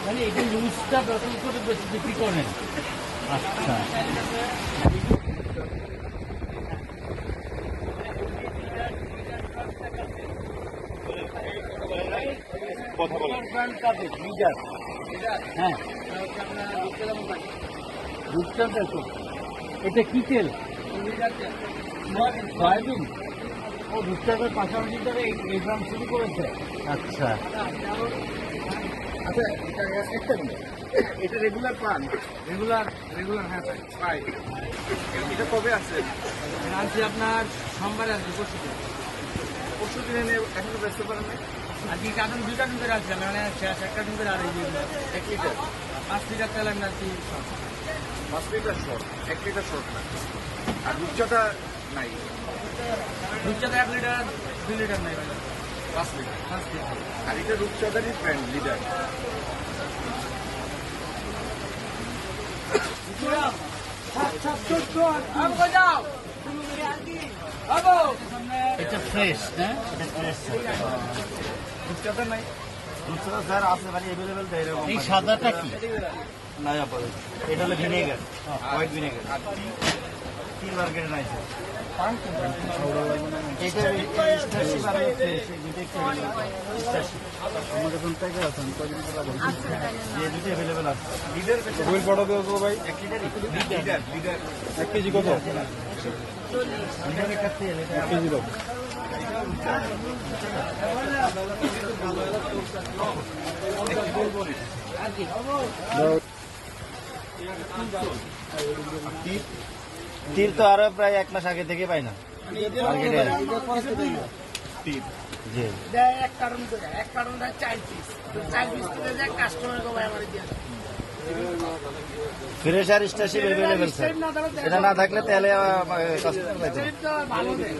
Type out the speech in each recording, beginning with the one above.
মানে এটা লুজটা যত করে বিক্রি করেন। আচ্ছা, কথা বলেন। হ্যাঁ, রূপচাঁদা তো। এটা কি তেল? সয়াবিন। ও রূপচাঁদার পাশাপাশি তারা এই গ্রাম শুরু করেছে। আচ্ছা, আচ্ছা, একটা মিনিট, এটা রেগুলার পান? রেগুলার হ্যাঁ পাই। এটা কবে আছে? আজকে আপনার সোমবার আসবে, পরশু দিনে নিয়ে এখনো ব্যস্ত পারেন না? আজকে কার্টুন 2 কার্টুন করে আসছে, মানে 1 কার্টুন করে আর 1 লিটার 5 লিটার তেল আমি আর কি 5 লিটার শর্ট, 1 লিটার শর্ট না। আর রূপচাঁদা নাই? রূপচাঁদা 1 লিটার 2 লিটার নাই, 5 লিটার। 5 লিটার। আর এটা রূপচাঁদারই ব্র্যান্ড লিডার। এটা ফ্রেশ না? এটা ফ্রেশ। রূপচাঁদা নাই? রূপচাঁদা স্যার আছে, মানে অ্যাভেলেবেল দেয় এরকম। এই সাদাটা কি? না পড়ে, এটা হলো ভিনেগার, হোয়াইট ভিনেগার। 3 মার্কেটে নাই স্যার। এটা স্টারশিপ আর ফ্রেশ, এই দুটো একটু স্টারশিপ আমাদের কোন থেকে আছে আমি কদিন পর বলছি, এই দুটো অ্যাভেলেবেল আছে। লিডার মোবাইল ফটো দেবো ভাই। 1 লিটারই লিডার 1 কেজি কত? লিটারের কাছে এটা 1 কেজি দাও। দাও। তিল তো আরো প্রায় 1 মাস আগে থেকে পাই না মার্কেটে। জি, এক কারণ 4 পিস করে যায় কাস্টমার গো ভাই আমার দিয়ে ফ্রেশ আর স্টারশিপ অ্যাভেলেবেল স্যার। এটা না থাকলে তাহলে কাস্টমার পাইতে না। তো ভালো দেয়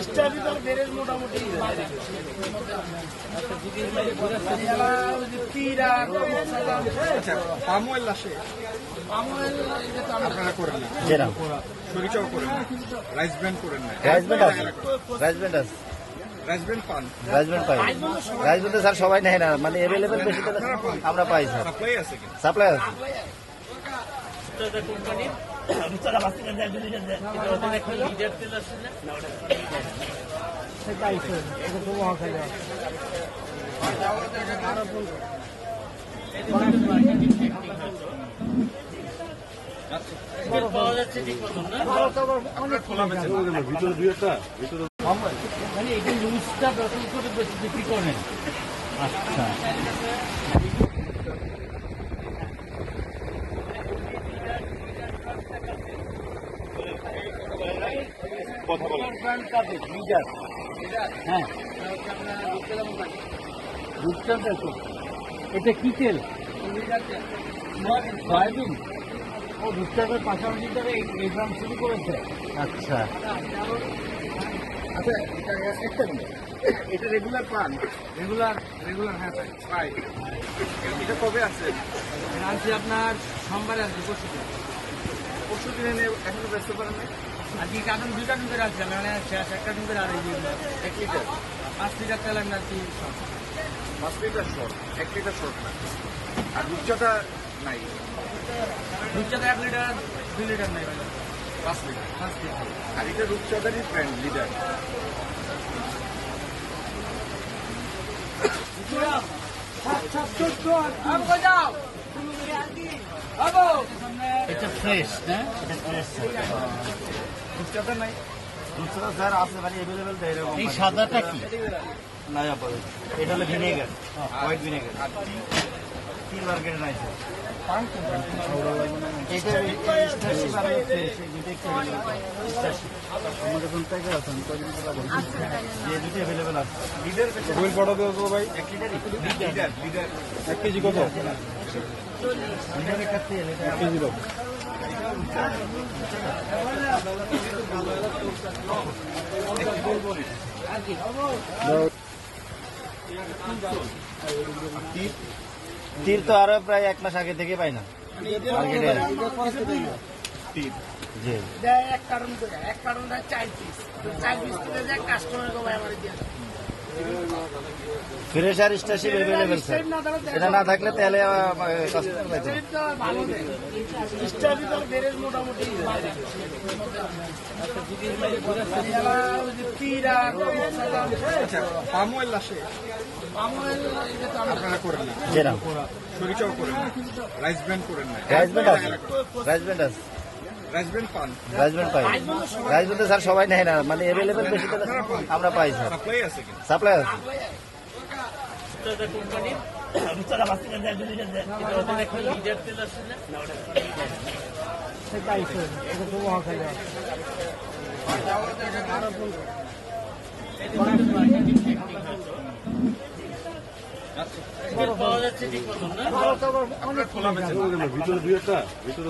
স্টার ভিতর বেরেজ মোটামুটি আচ্ছা, পাম অয়েল আসে? আপনারা করেন না? জি না, সরিষাও করেন না? রাইস ব্র্যান্ড করেন না? রাইস ব্যান্ড আছে, রাইস ব্যান্ড আছে, রাইস ব্র্যান্ড পান? রাইস ব্যান্ড পাই। রাইস ব্যান্ড স্যার সবাই নেয় না, মানে অ্যাভেলেবেল বেশি তো আমরা পাই স্যার, সাপ্লাই আছে কিনা? সাপ্লাই আছে। পাওয়া যাচ্ছে ঠিক মতন না? ভিতরে 2-1টা ভিতরে মানে এটা লুজটা যত করে বিক্রি করেন। আচ্ছা, কথা বলেন। হ্যাঁ, রূপচাঁদা তো। এটা কি তেল? সয়াবিন। ও রূপচাঁদার পাশাপাশি তারা এই গ্রাম শুরু করেছে। আচ্ছা, আচ্ছা, একটা মিনিট, এটা রেগুলার পান? রেগুলার হ্যাঁ পাই। এটা কবে আছে? আজকে আপনার সোমবার আসবে, পরশু দিনে নিয়ে এখনো ব্যস্ত পারেন না? আজকে কার্টুন 2 কার্টুন করে আসছে, মানে 1 কার্টুন করে আর 1 লিটার 5 লিটার তেল আমি আর কি 5 লিটার শর্ট, 1 লিটার শর্ট না। আর রূপচাঁদা নাই? রূপচাঁদা 1 লিটার 2 লিটার নাই, 5 লিটার। 5 লিটার। আর এটা রূপচাঁদারই ব্র্যান্ড লিডার। এটা ফ্রেশ না? এটা ফ্রেশ। রূপচাঁদা নাই? রূপচাঁদা স্যার আছে, মানে অ্যাভেলেবেল দেয় এরকম। এই সাদাটা কি? না পড়ে, এটা হলো ভিনেগার, হোয়াইট ভিনেগার। 3 মার্কেটে নাই স্যার। এটা স্টারশিপ আর ফ্রেশ, এই দুটো একটু স্টারশিপ আমাদের কোন থেকে আছে আমি কদিন পর বলছি, এই দুটো অ্যাভেলেবেল আছে। লিডার মোবাইল ফটো দেবো ভাই। 1 লিটারই লিডার 1 কেজি কত? লিটারের কাছে এটা 1 কেজি দাও। দাও। তিল তো আরো প্রায় 1 মাস আগে থেকে পাই না মার্কেটে। জি, এক কারণ 4 পিস করে যায় কাস্টমার গো ভাই আমার দিয়ে ফ্রেশ আর স্টারশিপ অ্যাভেলেবেল স্যার। এটা না থাকলে তাহলে কাস্টমার পাইতো না। ভালো দেয় স্টার ভিতর বেরেজ মোটামুটি পিরা আচ্ছা পাম অয়েল আসে আপনারা করেন না, জি না, সরিষাও করেন না, রাইস ব্র্যান্ড করেন না, রাইস ব্যান্ড আছে, রাইস ব্যান্ড আছে, রাইস ব্র্যান্ড পান রাইস ব্যান্ড পাই। রাইস ব্যান্ডে স্যার সবাই নেয় না, মানে অ্যাভেলেবেল বেশি তো আমরা পাই স্যার, সাপ্লাই আছে কিন্তু সাপ্লাই আছে। সেটাই স্যার, এটা তো মহাখালী আছে। ভিতরে দুই একটা ভিতরে